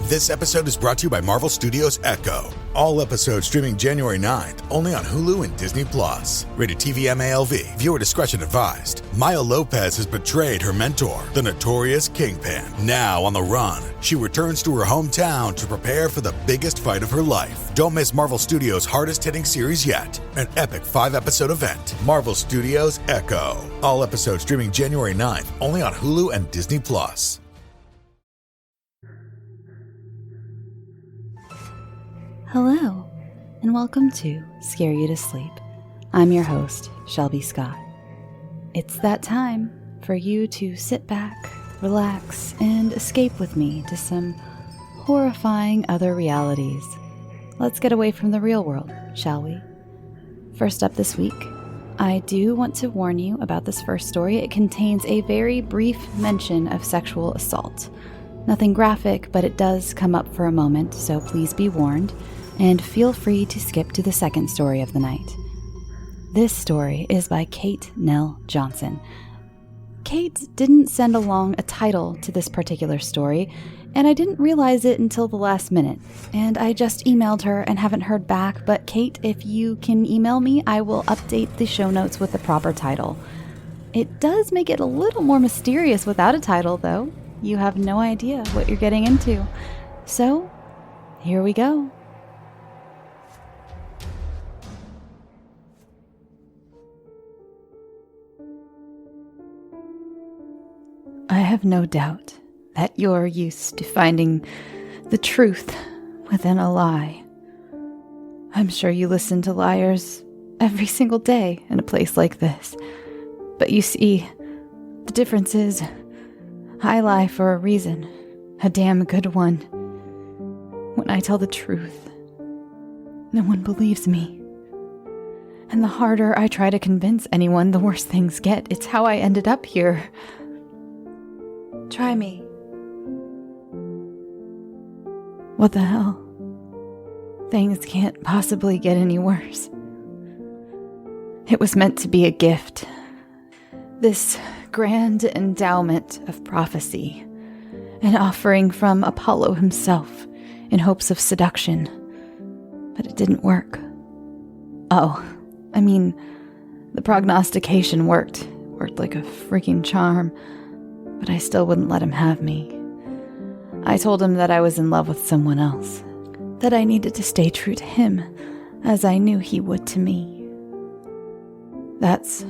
This episode is brought to you by Marvel Studios Echo. All episodes streaming January 9th, only on Hulu and Disney+. Rated TV MALV. Viewer discretion advised. Maya Lopez has betrayed her mentor, the notorious Kingpin. Now on the run, she returns to her hometown to prepare for the biggest fight of her life. Don't miss Marvel Studios' hardest-hitting series yet. An epic 5-episode event. Marvel Studios Echo. All episodes streaming January 9th, only on Hulu and Disney+. Hello, and welcome to Scare You to Sleep. I'm your host, Shelby Scott. It's that time for you to sit back, relax, and escape with me to some horrifying other realities. Let's get away from the real world, shall we? First up this week, I do want to warn you about this first story. It contains a very brief mention of sexual assault. Nothing graphic, but it does come up for a moment, so please be warned. And feel free to skip to the second story of the night. This story is by Kate Nell-Johnson. Kate didn't send along a title to this particular story, and I didn't realize it until the last minute. And I just emailed her and haven't heard back, but Kate, if you can email me, I will update the show notes with the proper title. It does make it a little more mysterious without a title, though. You have no idea what you're getting into. So, here we go. I have no doubt that you're used to finding the truth within a lie. I'm sure you listen to liars every single day in a place like this. But you see, the difference is, I lie for a reason, a damn good one. When I tell the truth, no one believes me. And the harder I try to convince anyone, the worse things get. It's how I ended up here. Try me. What the hell? Things can't possibly get any worse. It was meant to be a gift. This grand endowment of prophecy. An offering from Apollo himself in hopes of seduction. But it didn't work. The prognostication worked. Worked like a freaking charm. But I still wouldn't let him have me. I told him that I was in love with someone else, that I needed to stay true to him, as I knew he would to me. That's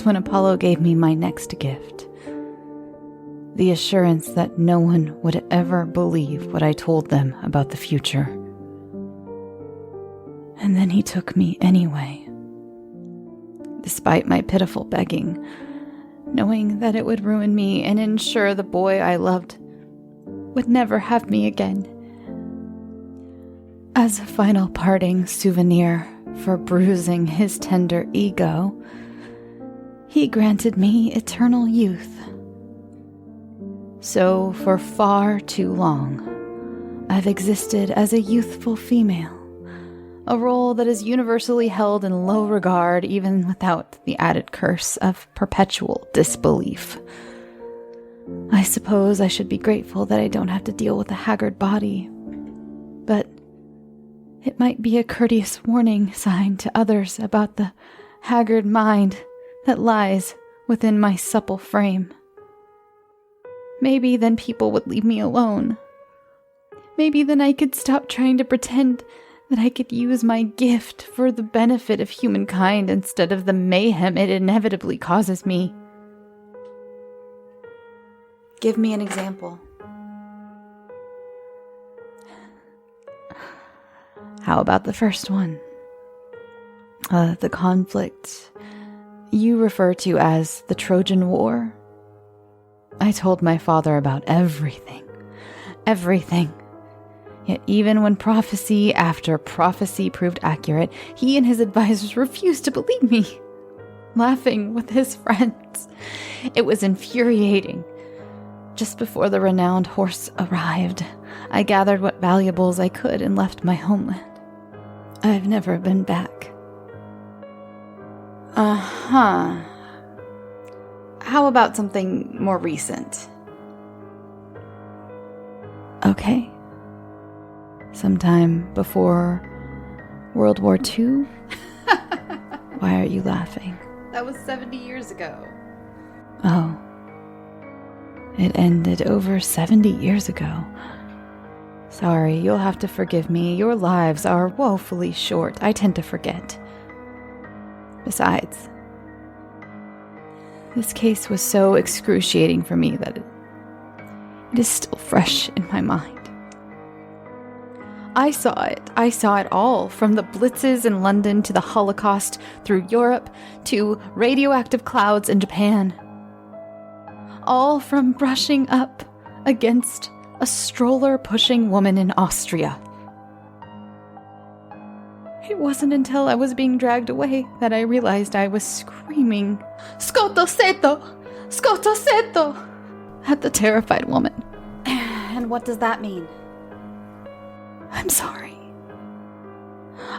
when Apollo gave me my next gift. The assurance that no one would ever believe what I told them about the future. And then he took me anyway. Despite my pitiful begging, knowing that it would ruin me and ensure the boy I loved would never have me again. As a final parting souvenir for bruising his tender ego, he granted me eternal youth. So for far too long, I've existed as a youthful female, a role that is universally held in low regard even without the added curse of perpetual disbelief. I suppose I should be grateful that I don't have to deal with a haggard body, but it might be a courteous warning sign to others about the haggard mind that lies within my supple frame. Maybe then people would leave me alone. Maybe then I could stop trying to pretend that I could use my gift for the benefit of humankind instead of the mayhem it inevitably causes me. Give me an example. How about the first one? The conflict you refer to as the Trojan War. I told my father about everything. Yet even when prophecy after prophecy proved accurate, he and his advisors refused to believe me, laughing with his friends. It was infuriating. Just before the renowned horse arrived, I gathered what valuables I could and left my homeland. I've never been back. How about something more recent? Okay. Sometime before World War II? Why are you laughing? That was 70 years ago. Oh. It ended over 70 years ago. Sorry, you'll have to forgive me. Your lives are woefully short. I tend to forget. Besides, this case was so excruciating for me that it is still fresh in my mind. I saw it. I saw it all, from the blitzes in London to the Holocaust, through Europe to radioactive clouds in Japan. All from brushing up against a stroller-pushing woman in Austria. It wasn't until I was being dragged away that I realized I was screaming, "Scotoseto! Scotoseto!" at the terrified woman. And what does that mean? I'm sorry.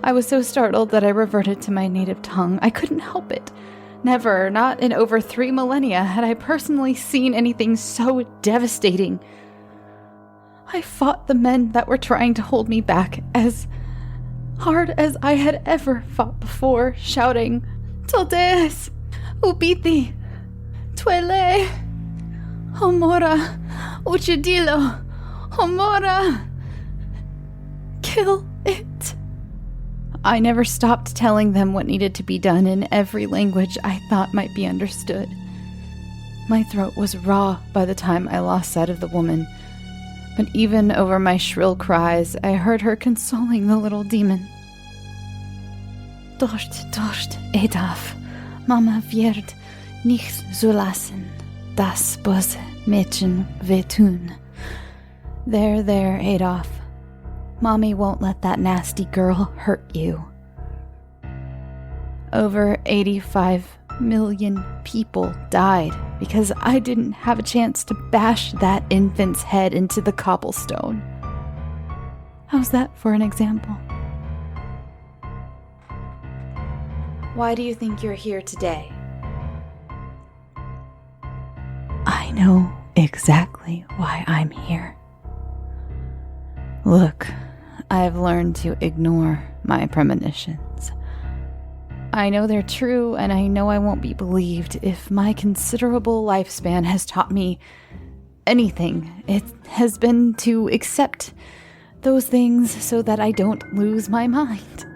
I was so startled that I reverted to my native tongue. I couldn't help it. Never, not in over 3 millennia, had I personally seen anything so devastating. I fought the men that were trying to hold me back as hard as I had ever fought before, shouting, "Toldes! Ubiti! Tuele! Homora! Uccidilo! Homora! Kill it!" I never stopped telling them what needed to be done in every language I thought might be understood. My throat was raw by the time I lost sight of the woman, but even over my shrill cries, I heard her consoling the little demon. "Dort, dort, Adolf, Mama wird nicht zulassen, das böse Mädchen wehtun." There, Adolf. Mommy won't let that nasty girl hurt you. Over 85 million people died because I didn't have a chance to bash that infant's head into the cobblestone. How's that for an example? Why do you think you're here today? I know exactly why I'm here. Look, I've learned to ignore my premonitions. I know they're true, and I know I won't be believed. If my considerable lifespan has taught me anything, it has been to accept those things so that I don't lose my mind.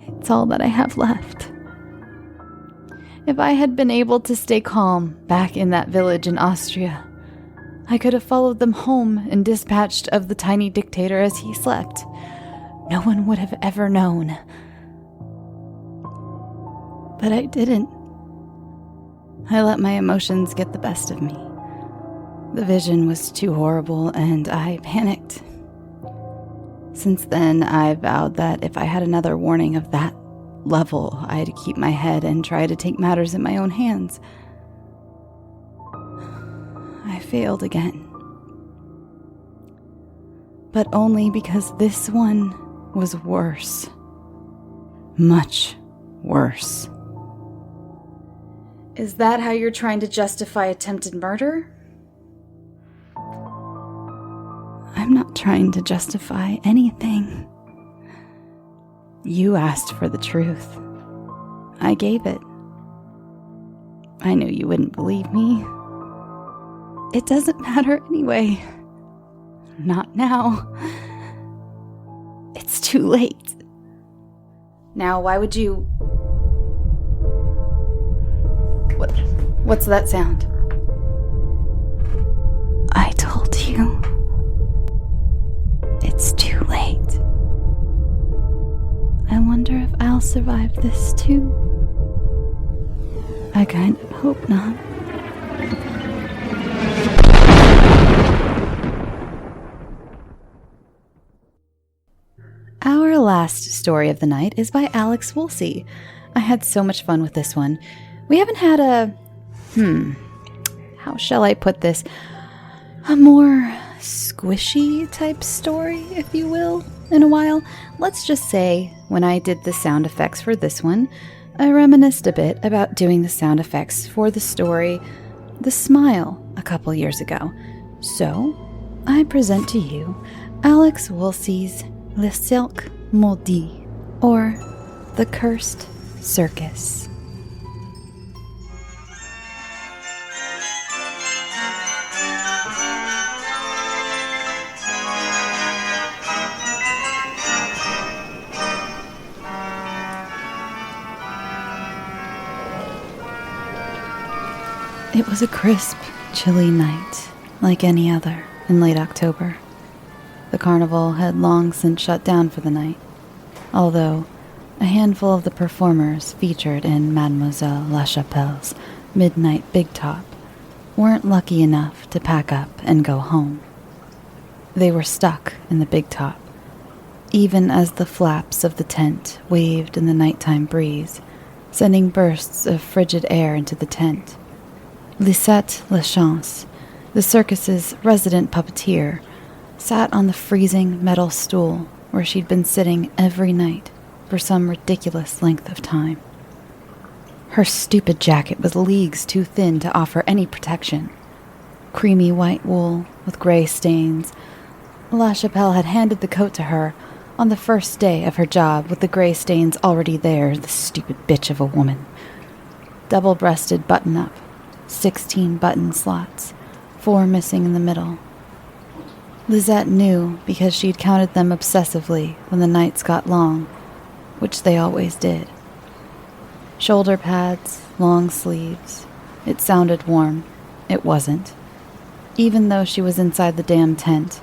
It's all that I have left. If I had been able to stay calm back in that village in Austria, I could have followed them home and dispatched of the tiny dictator as he slept. No one would have ever known. But I didn't. I let my emotions get the best of me. The vision was too horrible, and I panicked. Since then, I vowed that if I had another warning of that level, I'd keep my head and try to take matters in my own hands. I failed again. But only because this one was worse. Much worse. Is that how you're trying to justify attempted murder? I'm not trying to justify anything. You asked for the truth. I gave it. I knew you wouldn't believe me. It doesn't matter anyway. Not now. It's too late. Now, why would you... What's that sound? I told you. It's too late. I wonder if I'll survive this too. I kind of hope not. Our last story of the night is by Alex Woolsey. I had so much fun with this one. We haven't had a... how shall I put this? A more squishy type story, if you will, in a while. Let's just say, when I did the sound effects for this one, I reminisced a bit about doing the sound effects for the story The Smile a couple years ago. So, I present to you Alex Woolsey's Le Cirque Maudit, or The Cursed Circus. It was a crisp, chilly night, like any other, in late October. The carnival had long since shut down for the night, although a handful of the performers featured in Mademoiselle Lachapelle's midnight big top weren't lucky enough to pack up and go home. They were stuck in the big top, even as the flaps of the tent waved in the nighttime breeze, sending bursts of frigid air into the tent. Lisette Lachance, the circus's resident puppeteer, sat on the freezing metal stool where she'd been sitting every night for some ridiculous length of time. Her stupid jacket was leagues too thin to offer any protection. Creamy white wool with gray stains. Lachapelle had handed the coat to her on the first day of her job with the gray stains already there, the stupid bitch of a woman. Double-breasted button-up, 16 button slots, 4 missing in the middle. Lisette knew because she'd counted them obsessively when the nights got long, which they always did. Shoulder pads, long sleeves. It sounded warm. It wasn't. Even though she was inside the damn tent,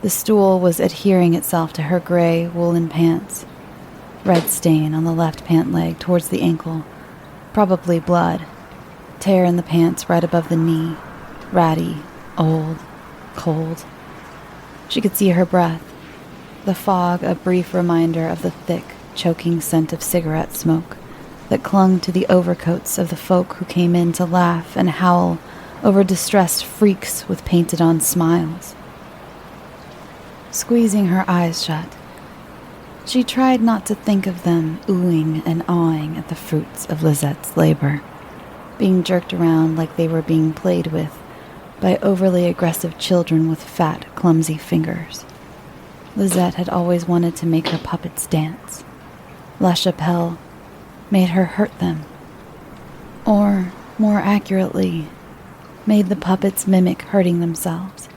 the stool was adhering itself to her gray woolen pants. Red stain on the left pant leg towards the ankle. Probably blood. Tear in the pants right above the knee. Ratty, old, cold. She could see her breath. The fog a brief reminder of the thick, choking scent of cigarette smoke that clung to the overcoats of the folk who came in to laugh and howl over distressed freaks with painted-on smiles. Squeezing her eyes shut, she tried not to think of them oohing and awing at the fruits of Lisette's labor, being jerked around like they were being played with by overly aggressive children with fat, clumsy fingers. Lisette had always wanted to make her puppets dance. Lachapelle made her hurt them. Or, more accurately, made the puppets mimic hurting themselves,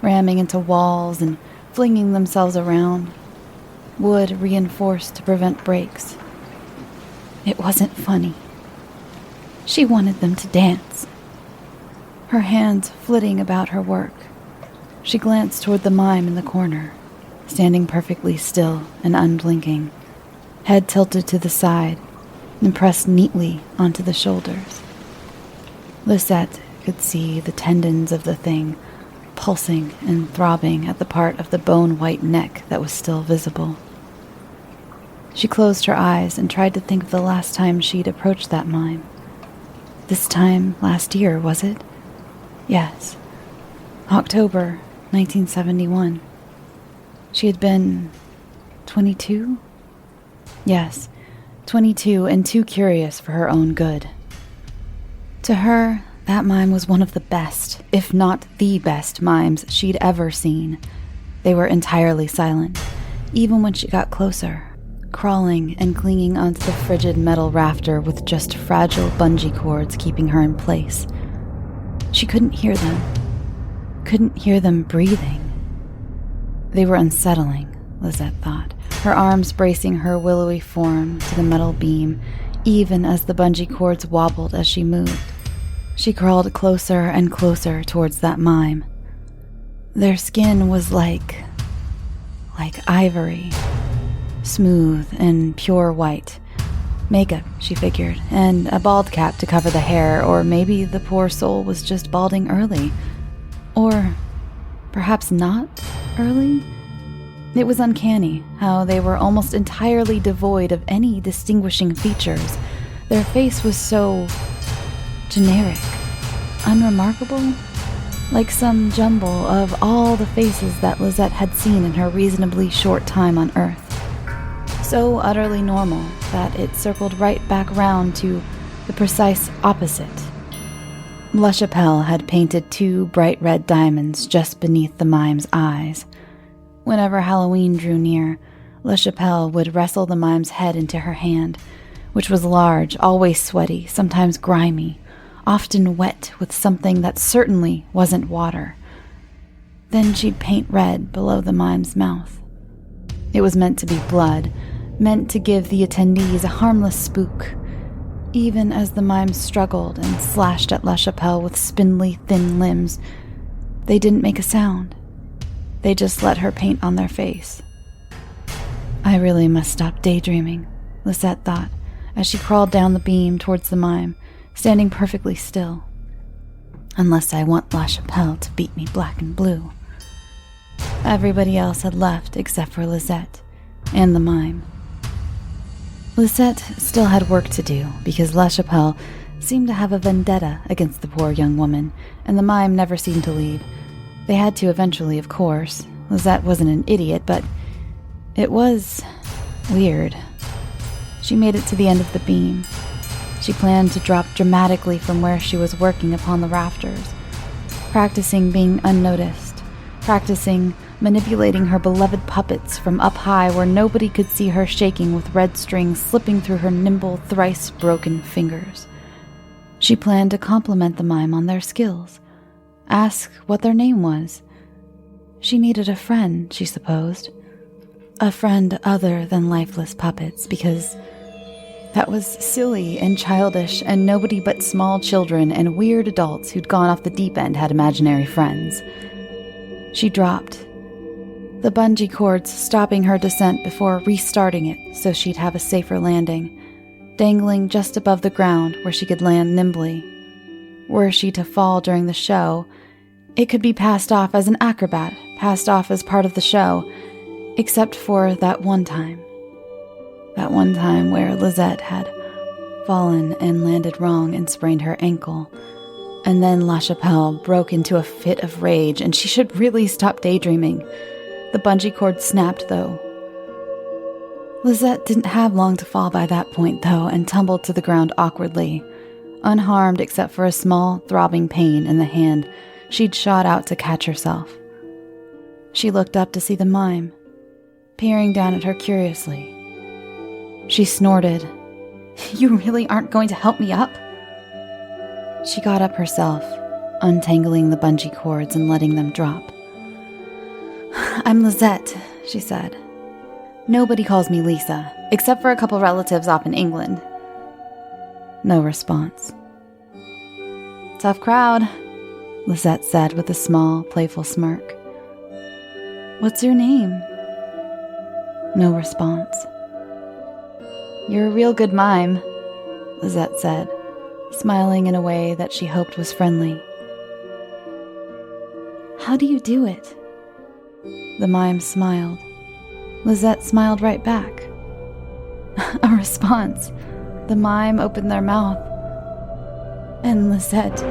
ramming into walls and flinging themselves around, wood reinforced to prevent breaks. It wasn't funny. She wanted them to dance. Her hands flitting about her work, she glanced toward the mime in the corner, standing perfectly still and unblinking, head tilted to the side and pressed neatly onto the shoulders. Lisette could see the tendons of the thing pulsing and throbbing at the part of the bone-white neck that was still visible. She closed her eyes and tried to think of the last time she'd approached that mime. This time last year, was it? Yes. October 1971. She had been 22? Yes, 22 and too curious for her own good. To her, that mime was one of the best, if not the best, mimes she'd ever seen. They were entirely silent, even when she got closer, crawling and clinging onto the frigid metal rafter with just fragile bungee cords keeping her in place. She couldn't hear them breathing. They were unsettling, Lisette thought, her arms bracing her willowy form to the metal beam, even as the bungee cords wobbled as she moved. She crawled closer and closer towards that mime. Their skin was like ivory, smooth and pure white. Makeup, she figured, and a bald cap to cover the hair, or maybe the poor soul was just balding early. Or perhaps not early? It was uncanny how they were almost entirely devoid of any distinguishing features. Their face was so generic, unremarkable, like some jumble of all the faces that Lisette had seen in her reasonably short time on Earth. So utterly normal that it circled right back round to the precise opposite. LaChapelle had painted 2 bright red diamonds just beneath the mime's eyes. Whenever Halloween drew near, LaChapelle would wrestle the mime's head into her hand, which was large, always sweaty, sometimes grimy, often wet with something that certainly wasn't water. Then she'd paint red below the mime's mouth. It was meant to be blood, meant to give the attendees a harmless spook. Even as the mime struggled and slashed at LaChapelle with spindly, thin limbs, they didn't make a sound. They just let her paint on their face. I really must stop daydreaming, Lisette thought, as she crawled down the beam towards the mime, standing perfectly still. Unless I want LaChapelle to beat me black and blue. Everybody else had left except for Lisette and the mime. Lisette still had work to do because LaChapelle seemed to have a vendetta against the poor young woman, and the mime never seemed to leave. They had to eventually, of course. Lisette wasn't an idiot, but it was weird. She made it to the end of the beam. She planned to drop dramatically from where she was working upon the rafters, practicing being unnoticed, practicing manipulating her beloved puppets from up high where nobody could see her shaking with red strings slipping through her nimble, thrice-broken fingers. She planned to compliment the mime on their skills, ask what their name was. She needed a friend, she supposed. A friend other than lifeless puppets, because that was silly and childish, and nobody but small children and weird adults who'd gone off the deep end had imaginary friends. She dropped, the bungee cords stopping her descent before restarting it so she'd have a safer landing, dangling just above the ground where she could land nimbly. Were she to fall during the show, it could be passed off as an acrobat, passed off as part of the show, except for that one time. That one time where Lisette had fallen and landed wrong and sprained her ankle. And then LaChapelle broke into a fit of rage, and she should really stop daydreaming. The bungee cord snapped, though. Lisette didn't have long to fall by that point, though, and tumbled to the ground awkwardly, unharmed except for a small, throbbing pain in the hand she'd shot out to catch herself. She looked up to see the mime, peering down at her curiously. She snorted, "You really aren't going to help me up?" She got up herself, untangling the bungee cords and letting them drop. "I'm Lisette," she said. "Nobody calls me Lisa, except for a couple relatives off in England." No response. "Tough crowd," Lisette said with a small, playful smirk. "What's your name?" No response. "You're a real good mime," Lisette said, smiling in a way that she hoped was friendly. "How do you do it?" The mime smiled. Lisette smiled right back. A response. The mime opened their mouth, and Lisette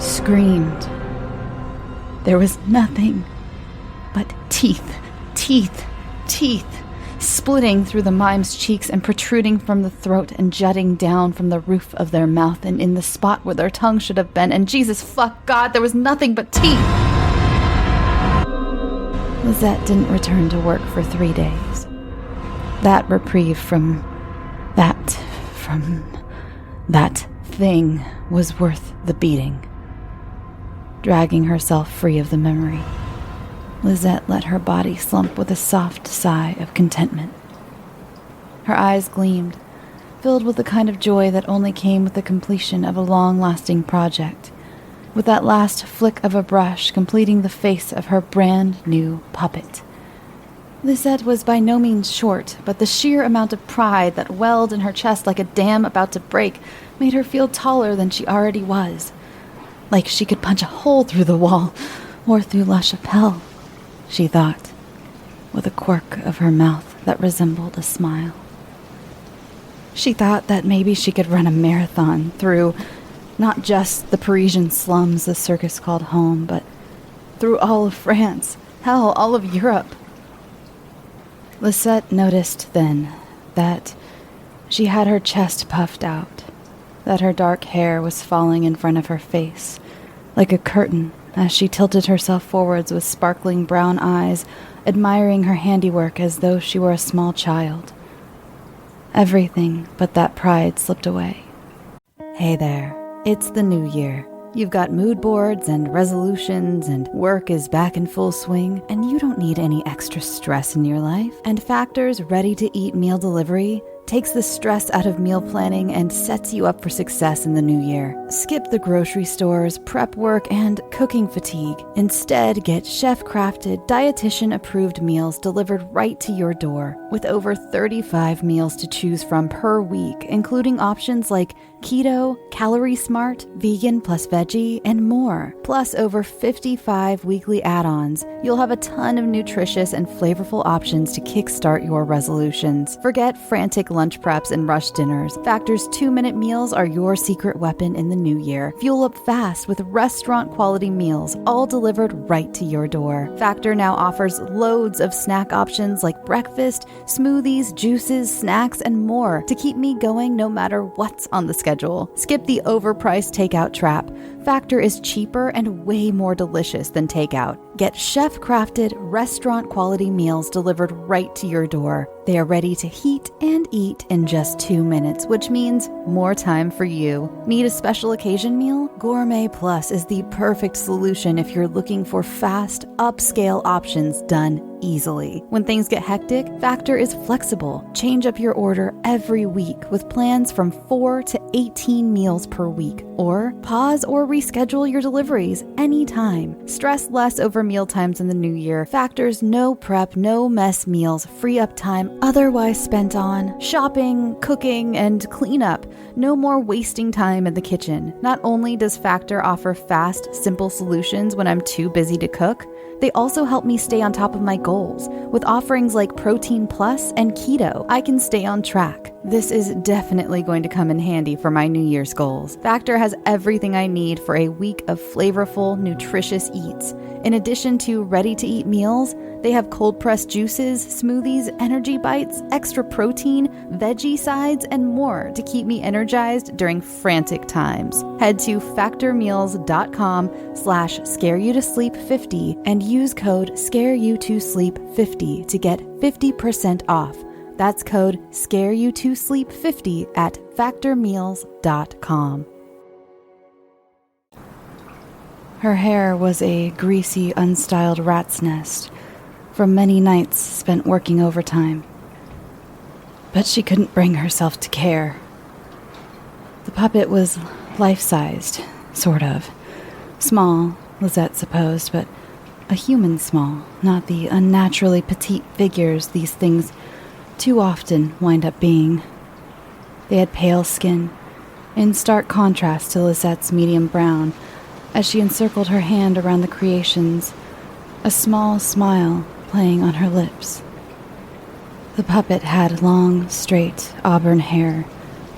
screamed. There was nothing but teeth, teeth, teeth, splitting through the mime's cheeks and protruding from the throat and jutting down from the roof of their mouth and in the spot where their tongue should have been, and Jesus fuck God, there was nothing but teeth! Lisette didn't return to work for 3 days. That reprieve from that thing was worth the beating. Dragging herself free of the memory, Lisette let her body slump with a soft sigh of contentment. Her eyes gleamed, filled with the kind of joy that only came with the completion of a long-lasting project, with that last flick of a brush completing the face of her brand-new puppet. Lisette was by no means short, but the sheer amount of pride that welled in her chest like a dam about to break made her feel taller than she already was. Like she could punch a hole through the wall, or through LaChapelle, she thought, with a quirk of her mouth that resembled a smile. She thought that maybe she could run a marathon through not just the Parisian slums the Circus called home, but through all of France, hell, all of Europe. Lisette noticed then that she had her chest puffed out, that her dark hair was falling in front of her face, like a curtain, as she tilted herself forwards with sparkling brown eyes, admiring her handiwork as though she were a small child. Everything but that pride slipped away. Hey there, it's the new year. You've got mood boards and resolutions, and work is back in full swing, and you don't need any extra stress in your life. And Factor's ready-to-eat meal delivery takes the stress out of meal planning and sets you up for success in the new year. Skip the grocery stores, prep work, and cooking fatigue. Instead, get chef-crafted, dietitian-approved meals delivered right to your door, with over 35 meals to choose from per week, including options like keto, calorie smart, vegan plus veggie, and more. Plus over 55 weekly add-ons. You'll have a ton of nutritious and flavorful options to kickstart your resolutions. Forget frantic lunch preps and rush dinners. Factor's 2-minute meals are your secret weapon in the new year. Fuel up fast with restaurant-quality meals, all delivered right to your door. Factor now offers loads of snack options like breakfast, smoothies, juices, snacks, and more to keep me going no matter what's on the schedule. Skip the overpriced takeout trap. Factor is cheaper and way more delicious than takeout. Get chef-crafted, restaurant-quality meals delivered right to your door. They are ready to heat and eat in just 2 minutes, which means more time for you. Need a special occasion meal? Gourmet Plus is the perfect solution if you're looking for fast, upscale options done easily. When things get hectic, Factor is flexible. Change up your order every week with plans from 4 to 18 meals per week. Or pause or reschedule your deliveries anytime. Stress less over meal times in the new year. Factor's no prep, no mess meals free up time otherwise spent on shopping, cooking, and cleanup. No more wasting time in the kitchen. Not only does Factor offer fast, simple solutions when I'm too busy to cook, they also help me stay on top of my goals. With offerings like Protein Plus and Keto, I can stay on track. This is definitely going to come in handy for my New Year's goals. Factor has everything I need for a week of flavorful, nutritious eats. In addition to ready-to-eat meals, they have cold-pressed juices, smoothies, energy bites, extra protein, veggie sides, and more to keep me energized during frantic times. Head to factormeals.com/scareyoutosleep50 and use code ScareYouToSleep50 to get 50% off. That's code ScareYouToSleep50 at factormeals.com. Her hair was a greasy, unstyled rat's nest from many nights spent working overtime. But she couldn't bring herself to care. The puppet was life-sized, sort of. Small, Lisette supposed, but a human small, not the unnaturally petite figures these things too often wind up being. They had pale skin, in stark contrast to Lisette's medium brown, as she encircled her hand around the creations, a small smile playing on her lips. The puppet had long, straight auburn hair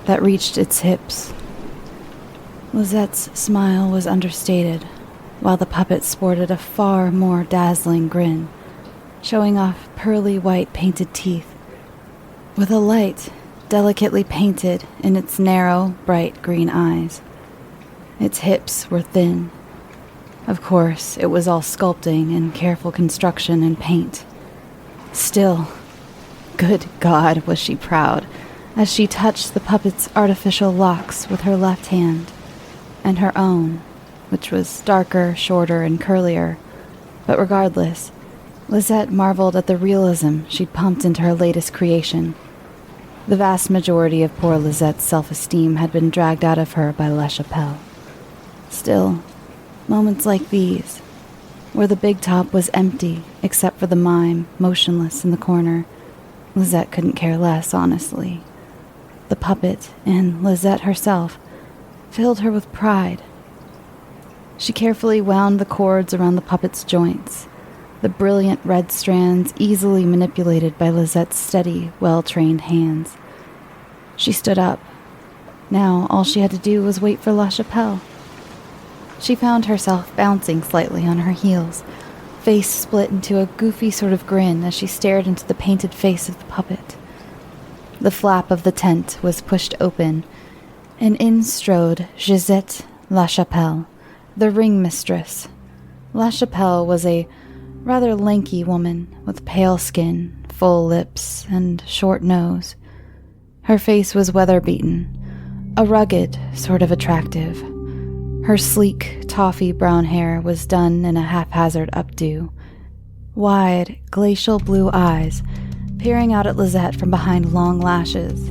that reached its hips. Lisette's smile was understated, while the puppet sported a far more dazzling grin, showing off pearly white painted teeth, with a light delicately painted in its narrow, bright green eyes. Its hips were thin. Of course, it was all sculpting and careful construction and paint. Still, good God, was she proud, as she touched the puppet's artificial locks with her left hand, and her own, which was darker, shorter, and curlier. But regardless, Lisette marveled at the realism she'd pumped into her latest creation. The vast majority of poor Lisette's self-esteem had been dragged out of her by La Chapelle. Still, moments like these, where the big top was empty except for the mime motionless in the corner, Lisette couldn't care less, honestly. The puppet, and Lisette herself, filled her with pride. She carefully wound the cords around the puppet's joints, the brilliant red strands easily manipulated by Lisette's steady, well-trained hands. She stood up. Now all she had to do was wait for La Chapelle. She found herself bouncing slightly on her heels, face split into a goofy sort of grin as she stared into the painted face of the puppet. The flap of the tent was pushed open, and in strode Gisette Lachapelle, the ring mistress. Lachapelle was a rather lanky woman with pale skin, full lips, and short nose. Her face was weather-beaten, a rugged sort of attractive. Her sleek, toffee brown hair was done in a haphazard updo. Wide, glacial blue eyes peering out at Lisette from behind long lashes.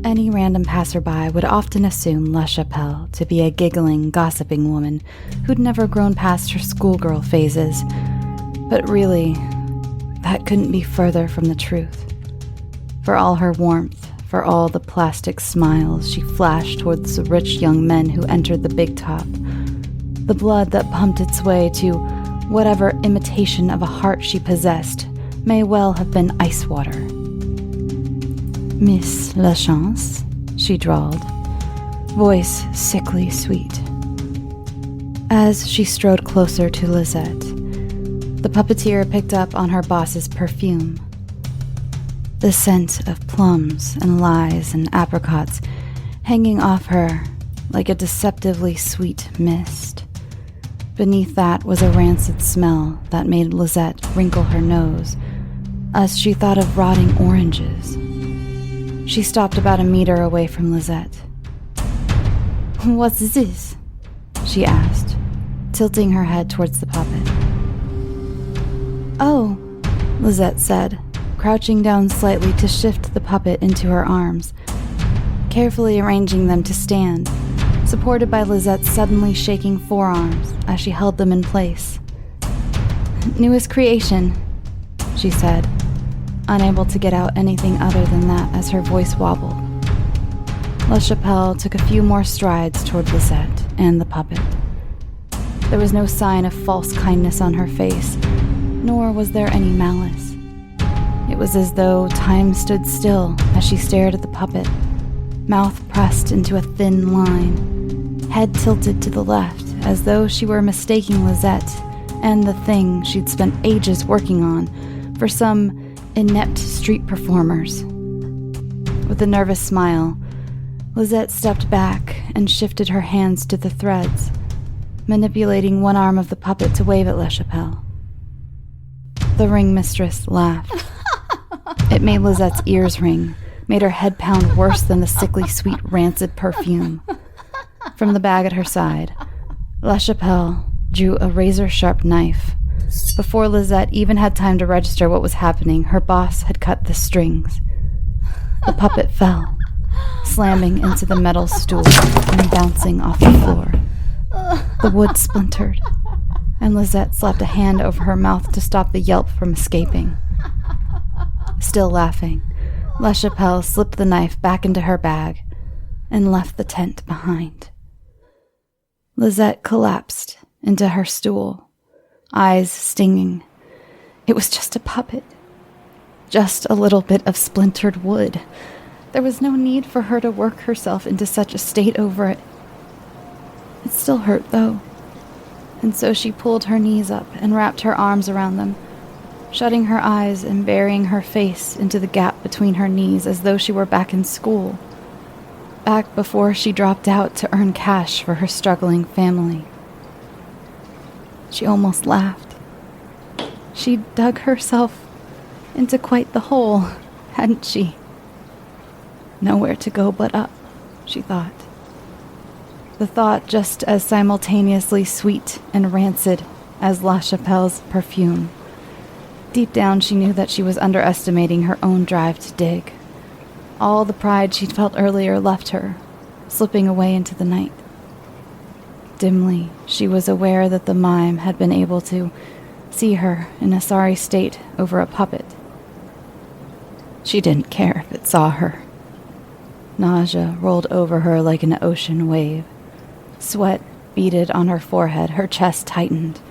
Any random passerby would often assume Lachapelle to be a giggling, gossiping woman who'd never grown past her schoolgirl phases. But really, that couldn't be further from the truth. For all her warmth, for all the plastic smiles she flashed towards the rich young men who entered the big top, the blood that pumped its way to whatever imitation of a heart she possessed may well have been ice water. "Miss Lachance," she drawled, voice sickly sweet. As she strode closer to Lisette, the puppeteer picked up on her boss's perfume. The scent of plums and lies and apricots hanging off her like a deceptively sweet mist. Beneath that was a rancid smell that made Lisette wrinkle her nose as she thought of rotting oranges. She stopped about a meter away from Lisette. "What's this?" she asked, tilting her head towards the puppet. "Oh," Lisette said, crouching down slightly to shift the puppet into her arms, carefully arranging them to stand, supported by Lisette's suddenly shaking forearms as she held them in place. "Newest creation," she said, unable to get out anything other than that as her voice wobbled. Lachapelle took a few more strides toward Lisette and the puppet. There was no sign of false kindness on her face, nor was there any malice. It was as though time stood still as she stared at the puppet, mouth pressed into a thin line, head tilted to the left as though she were mistaking Lisette and the thing she'd spent ages working on for some inept street performers. With a nervous smile, Lisette stepped back and shifted her hands to the threads, manipulating one arm of the puppet to wave at Lachapelle. The ring mistress laughed. It made Lisette's ears ring, made her head pound worse than the sickly sweet rancid perfume. From the bag at her side, Lachapelle drew a razor-sharp knife. Before Lisette even had time to register what was happening, her boss had cut the strings. The puppet fell, slamming into the metal stool and bouncing off the floor. The wood splintered, and Lisette slapped a hand over her mouth to stop the yelp from escaping. Still laughing, Lachapelle slipped the knife back into her bag and left the tent behind. Lisette collapsed into her stool, eyes stinging. It was just a puppet. Just a little bit of splintered wood. There was no need for her to work herself into such a state over it. It still hurt, though, and so she pulled her knees up and wrapped her arms around them, shutting her eyes and burying her face into the gap between her knees as though she were back in school, back before she dropped out to earn cash for her struggling family. She almost laughed. She dug herself into quite the hole, hadn't she? Nowhere to go but up, she thought. The thought just as simultaneously sweet and rancid as Lachapelle's perfume. Deep down, she knew that she was underestimating her own drive to dig. All the pride she'd felt earlier left her, slipping away into the night. Dimly, she was aware that the mime had been able to see her in a sorry state over a puppet. She didn't care if it saw her. Nausea rolled over her like an ocean wave. Sweat beaded on her forehead, her chest tightened.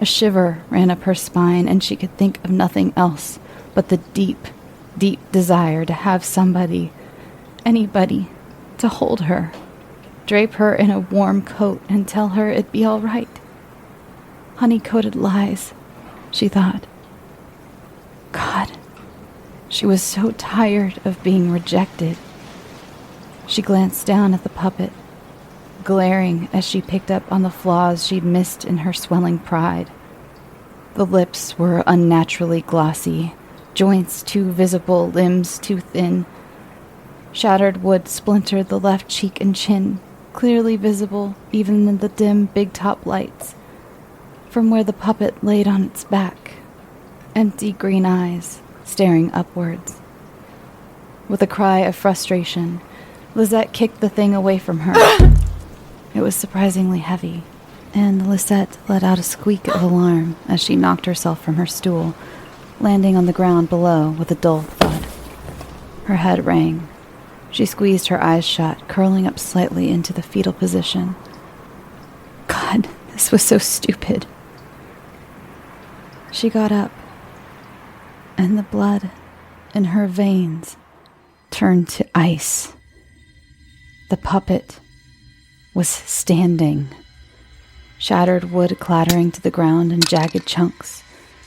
A shiver ran up her spine, and she could think of nothing else but the deep, deep desire to have somebody, anybody, to hold her, drape her in a warm coat and tell her it'd be all right. Honey-coated lies, she thought. God, she was so tired of being rejected. She glanced down at the puppet, glaring as she picked up on the flaws she'd missed in her swelling pride. The lips were unnaturally glossy, joints too visible, limbs too thin. Shattered wood splintered the left cheek and chin, clearly visible even in the dim big top lights. From where the puppet laid on its back, empty green eyes staring upwards. With a cry of frustration, Lisette kicked the thing away from her. It was surprisingly heavy, and Lisette let out a squeak of alarm as she knocked herself from her stool, landing on the ground below with a dull thud. Her head rang. She squeezed her eyes shut, curling up slightly into the fetal position. God, this was so stupid. She got up, and the blood in her veins turned to ice. The puppet was standing, shattered wood clattering to the ground in jagged chunks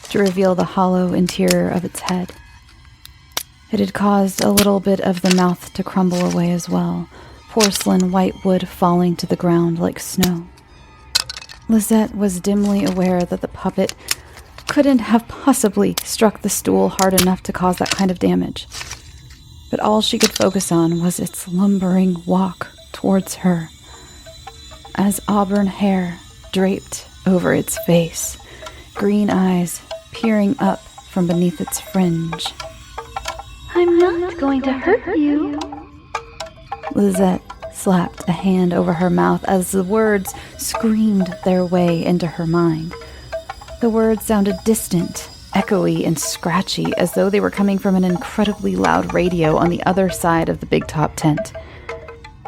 to reveal the hollow interior of its head. It had caused a little bit of the mouth to crumble away as well, porcelain white wood falling to the ground like snow. Lisette was dimly aware that the puppet couldn't have possibly struck the stool hard enough to cause that kind of damage. But all she could focus on was its lumbering walk towards her, as auburn hair draped over its face, green eyes peering up from beneath its fringe. I'm not going to hurt you. Lisette slapped a hand over her mouth as the words screamed their way into her mind. The words sounded distant, echoey and scratchy, as though they were coming from an incredibly loud radio on the other side of the big top tent.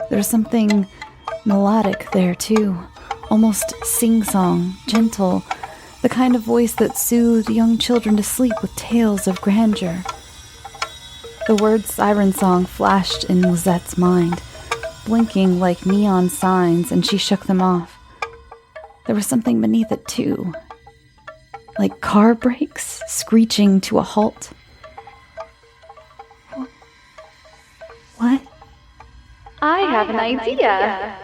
There was something melodic there, too, almost sing-song, gentle, the kind of voice that soothed young children to sleep with tales of grandeur. The word siren song flashed in Lisette's mind, blinking like neon signs, and she shook them off. There was something beneath it, too, like car brakes screeching to a halt. What? I have an idea.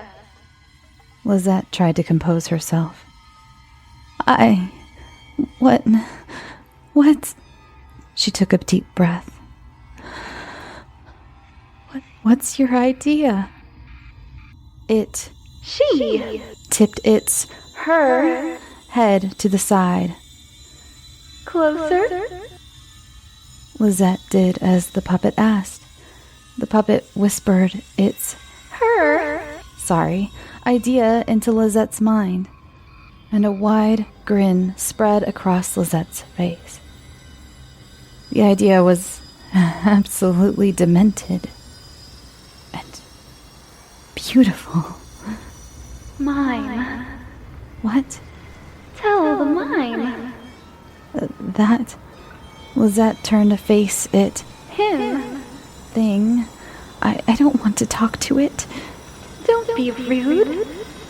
Lisette tried to compose herself. What? She took a deep breath. What's your idea? She tipped her head to the side. Closer? Lisette did as the puppet asked. The puppet whispered its idea into Lisette's mind, and a wide grin spread across Lisette's face. The idea was absolutely demented and beautiful. Mime. What? Tell the mime. That? Lisette turned to face it. Him. Thing. I don't want to talk to it. Don't be rude.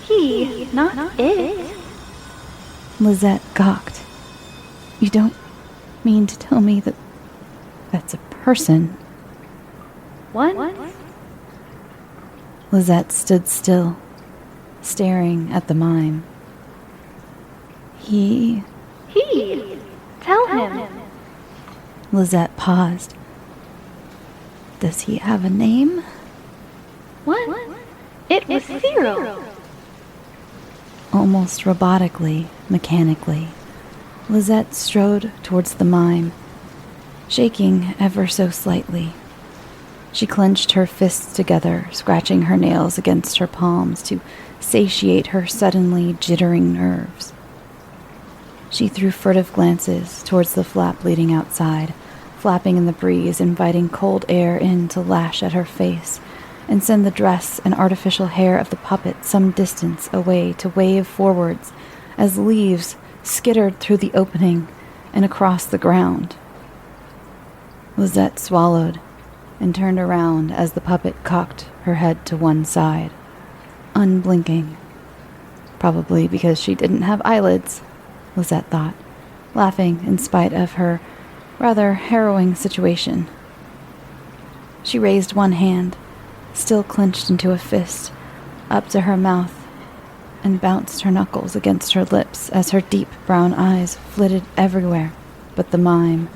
He, not it. Lisette gawked. You don't mean to tell me that that's a person? What? Lisette stood still, staring at the mime. He. Tell him. Lisette paused. Does he have a name? What? It was Cyril. Almost robotically, mechanically, Lisette strode towards the mime, shaking ever so slightly. She clenched her fists together, scratching her nails against her palms to satiate her suddenly jittering nerves. She threw furtive glances towards the flap leading outside, flapping in the breeze, inviting cold air in to lash at her face and send the dress and artificial hair of the puppet some distance away to wave forwards as leaves skittered through the opening and across the ground. Lisette swallowed and turned around as the puppet cocked her head to one side, unblinking. Probably because she didn't have eyelids, Lisette thought, laughing in spite of her rather harrowing situation. She raised one hand, still clenched into a fist, up to her mouth, and bounced her knuckles against her lips as her deep brown eyes flitted everywhere but the mime.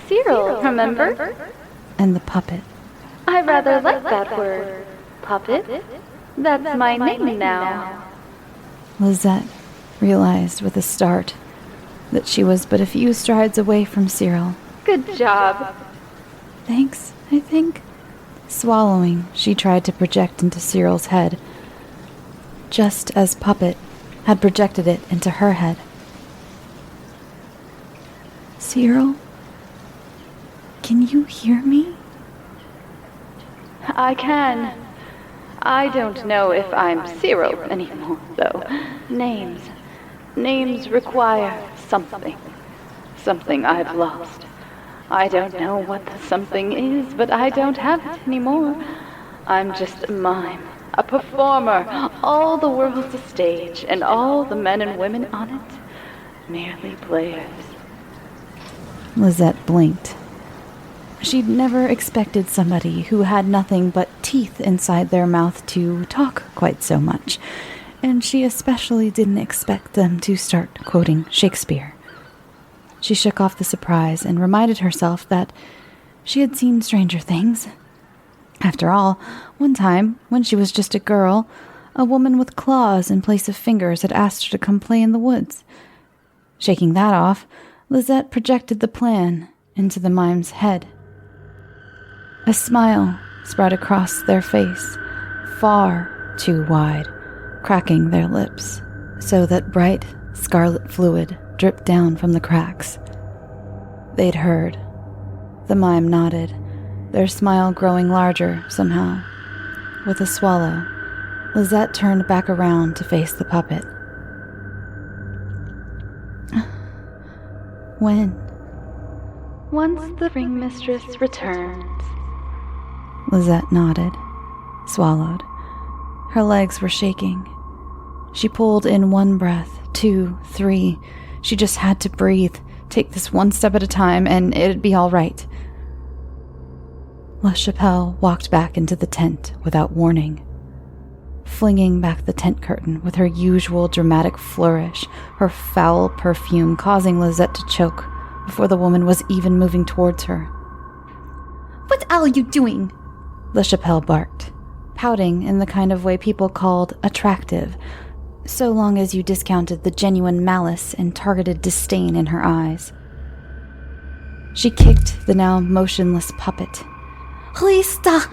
Cyril, remember? And the puppet. I rather like that word. Puppet? That's my name now. Lisette realized with a start that she was but a few strides away from Cyril. Good job. Thanks, I think. Swallowing, she tried to project into Cyril's head, just as Puppet had projected it into her head. Cyril? Can you hear me? I can. I don't know if I'm Cyril anymore, though. Names require something. Something I've lost. I don't know what the something is, but I don't have it anymore. I'm just a mime, a performer. All the world's a stage, and all the men and women on it, merely players. Lisette blinked. She'd never expected somebody who had nothing but teeth inside their mouth to talk quite so much, and she especially didn't expect them to start quoting Shakespeare. She shook off the surprise and reminded herself that she had seen stranger things. After all, one time, when she was just a girl, a woman with claws in place of fingers had asked her to come play in the woods. Shaking that off, Lisette projected the plan into the mime's head. A smile spread across their face, far too wide, cracking their lips, so that bright scarlet fluid dripped down from the cracks. They'd heard. The mime nodded, their smile growing larger somehow. With a swallow, Lisette turned back around to face the puppet. When? Once the ring mistress returns. Lisette nodded, swallowed. Her legs were shaking. She pulled in one breath, 2, 3. She just had to breathe, take this one step at a time, and it'd be all right. La Chapelle walked back into the tent without warning, flinging back the tent curtain with her usual dramatic flourish, her foul perfume causing Lisette to choke before the woman was even moving towards her. What are you doing? La Chapelle barked, pouting in the kind of way people called attractive, so long as you discounted the genuine malice and targeted disdain in her eyes. She kicked the now motionless puppet. Please stop!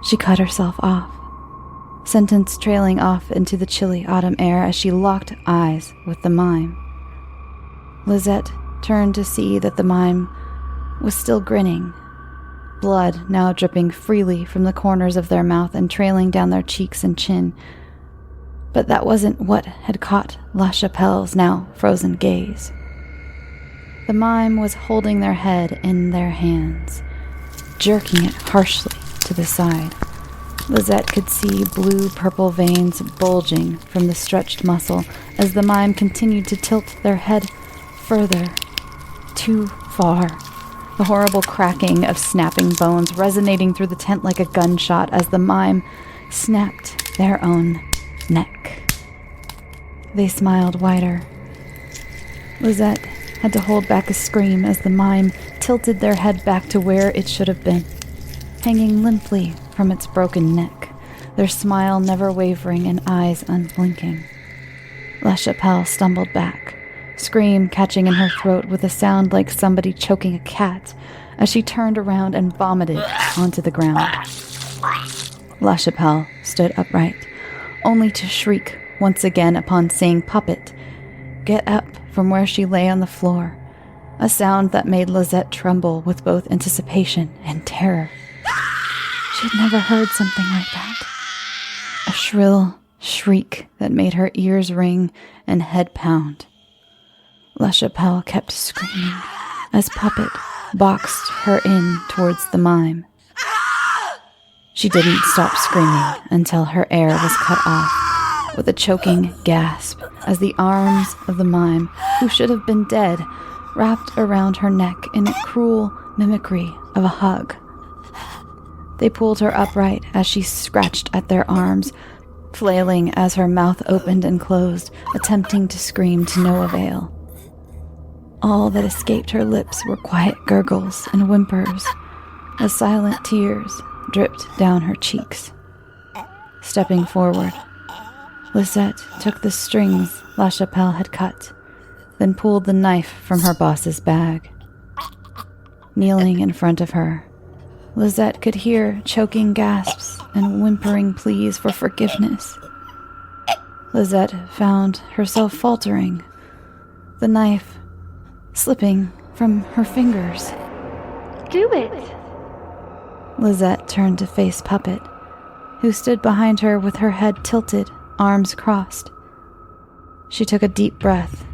She cut herself off, sentence trailing off into the chilly autumn air as she locked eyes with the mime. Lisette turned to see that the mime was still grinning, blood now dripping freely from the corners of their mouth and trailing down their cheeks and chin. But that wasn't what had caught La Chapelle's now frozen gaze. The mime was holding their head in their hands, jerking it harshly to the side. Lisette could see blue-purple veins bulging from the stretched muscle as the mime continued to tilt their head further, too far. The horrible cracking of snapping bones resonating through the tent like a gunshot as the mime snapped their own neck. They smiled wider. Lisette had to hold back a scream as the mime tilted their head back to where it should have been, hanging limply from its broken neck, their smile never wavering and eyes unblinking. La Chapelle stumbled back, scream catching in her throat with a sound like somebody choking a cat, as she turned around and vomited onto the ground. La Chapelle stood upright, only to shriek once again upon seeing Puppet get up from where she lay on the floor, a sound that made Lisette tremble with both anticipation and terror. She'd never heard something like that. A shrill shriek that made her ears ring and head pound. La Chapelle kept screaming as Puppet boxed her in towards the mime. She didn't stop screaming until her air was cut off, with a choking gasp as the arms of the mime, who should have been dead, wrapped around her neck in a cruel mimicry of a hug. They pulled her upright as she scratched at their arms, flailing as her mouth opened and closed, attempting to scream to no avail. All that escaped her lips were quiet gurgles and whimpers, as silent tears dripped down her cheeks. Stepping forward, Lisette took the strings La Chapelle had cut, then pulled the knife from her boss's bag. Kneeling in front of her, Lisette could hear choking gasps and whimpering pleas for forgiveness. Lisette found herself faltering, the knife slipping from her fingers. Do it! Lisette turned to face Puppet, who stood behind her with her head tilted, arms crossed. She took a deep breath,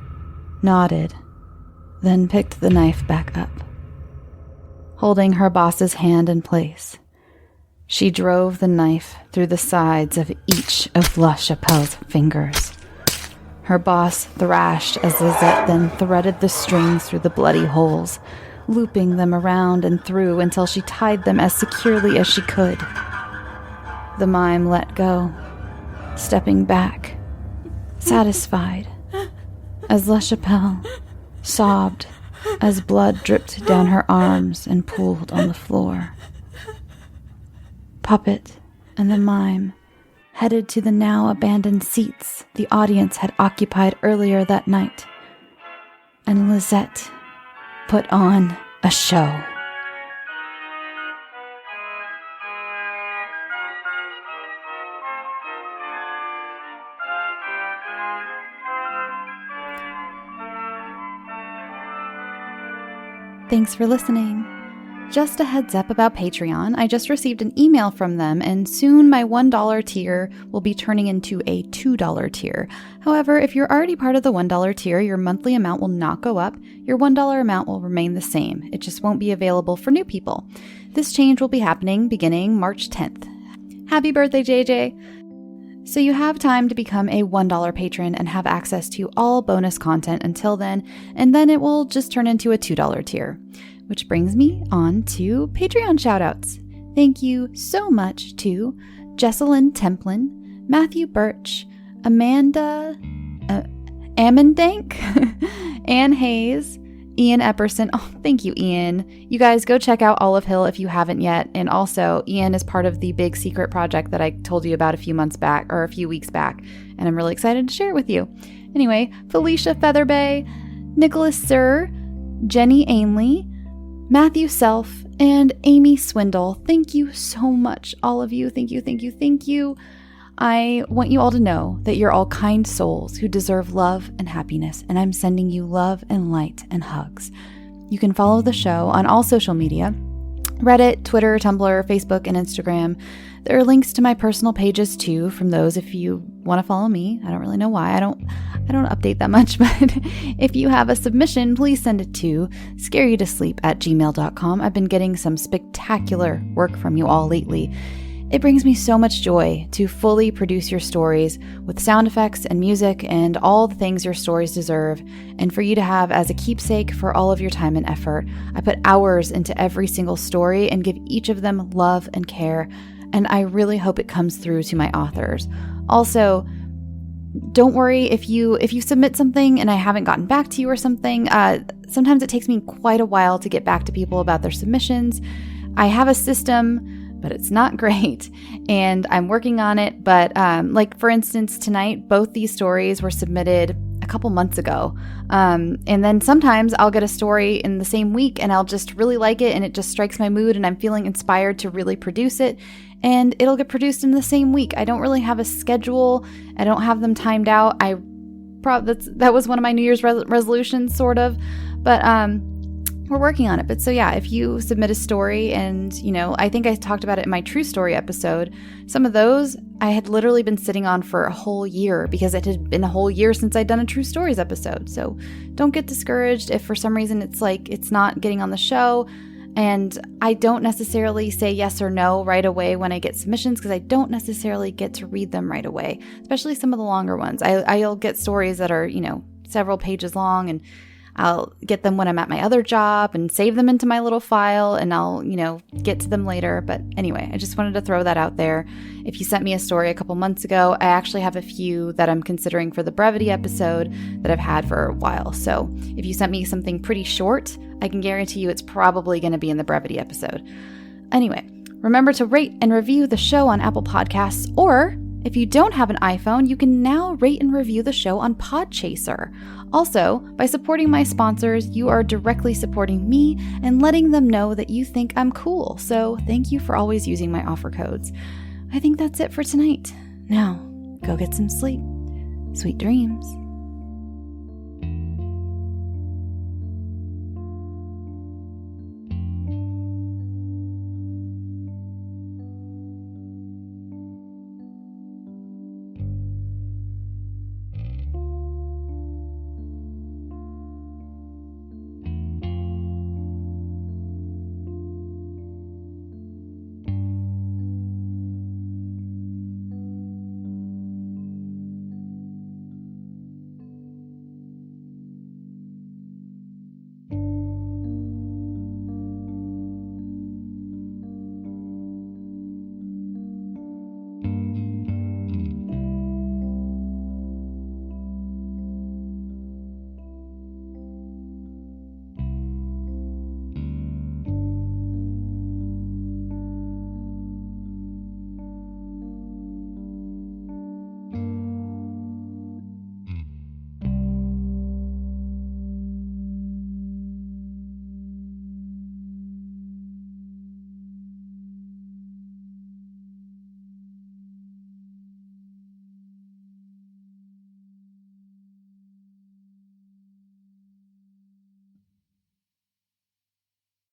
nodded, then picked the knife back up. Holding her boss's hand in place, she drove the knife through the sides of each of La Chapelle's fingers. Her boss thrashed as Lisette then threaded the strings through the bloody holes, looping them around and through until she tied them as securely as she could. The mime let go, stepping back, satisfied, as La Chapelle sobbed as blood dripped down her arms and pooled on the floor. Puppet and the mime headed to the now abandoned seats the audience had occupied earlier that night, and Lisette put on a show. Thanks for listening. Just a heads up about Patreon. I just received an email from them, and soon my $1 tier will be turning into a $2 tier. However, if you're already part of the $1 tier, your monthly amount will not go up. Your $1 amount will remain the same. It just won't be available for new people. This change will be happening beginning March 10th. Happy birthday, JJ! So you have time to become a $1 patron and have access to all bonus content until then, and then it will just turn into a $2 tier. Which brings me on to Patreon shoutouts. Thank you so much to Jesselyn Templin, Matthew Birch, Amanda Ammondank, Ann Hayes, Ian Epperson. Oh, thank you, Ian. You guys go check out Olive Hill if you haven't yet. And also, Ian is part of the big secret project that I told you about a few weeks back. And I'm really excited to share it with you. Anyway, Felicia Featherbay, Nicholas Sir, Jenny Ainley, Matthew Self, and Amy Swindle. Thank you so much, all of you. Thank you, thank you, thank you. I want you all to know that you're all kind souls who deserve love and happiness, and I'm sending you love and light and hugs. You can follow the show on all social media, Reddit, Twitter, Tumblr, Facebook, and Instagram. There are links to my personal pages too, from those if you want to follow me. I don't really know why. I don't update that much, but if you have a submission, please send it to scareyoutosleep@gmail.com. I've been getting some spectacular work from you all lately. It brings me so much joy to fully produce your stories with sound effects and music and all the things your stories deserve, and for you to have as a keepsake for all of your time and effort. I put hours into every single story and give each of them love and care, and I really hope it comes through to my authors. Also, don't worry if you submit something and I haven't gotten back to you or something. Sometimes it takes me quite a while to get back to people about their submissions. I have a system, but it's not great, and I'm working on it. But like for instance, tonight, both these stories were submitted a couple months ago. And then sometimes I'll get a story in the same week and I'll just really like it and it just strikes my mood and I'm feeling inspired to really produce it, and it'll get produced in the same week. I don't really have a schedule. I don't have them timed out. That was one of my New Year's resolutions, sort of, but we're working on it. But so yeah, if you submit a story, and I think I talked about it in my true story episode, some of those I had literally been sitting on for a whole year because it had been a whole year since I'd done a true stories episode. So don't get discouraged if for some reason it's not getting on the show. And I don't necessarily say yes or no right away when I get submissions because I don't necessarily get to read them right away, especially some of the longer ones. I'll get stories that are, several pages long, and I'll get them when I'm at my other job and save them into my little file, and I'll, get to them later. But anyway, I just wanted to throw that out there. If you sent me a story a couple months ago, I actually have a few that I'm considering for the brevity episode that I've had for a while. So if you sent me something pretty short, I can guarantee you it's probably going to be in the brevity episode. Anyway, remember to rate and review the show on Apple Podcasts, or if you don't have an iPhone, you can now rate and review the show on Podchaser. Also, by supporting my sponsors, you are directly supporting me and letting them know that you think I'm cool. So thank you for always using my offer codes. I think that's it for tonight. Now, go get some sleep. Sweet dreams.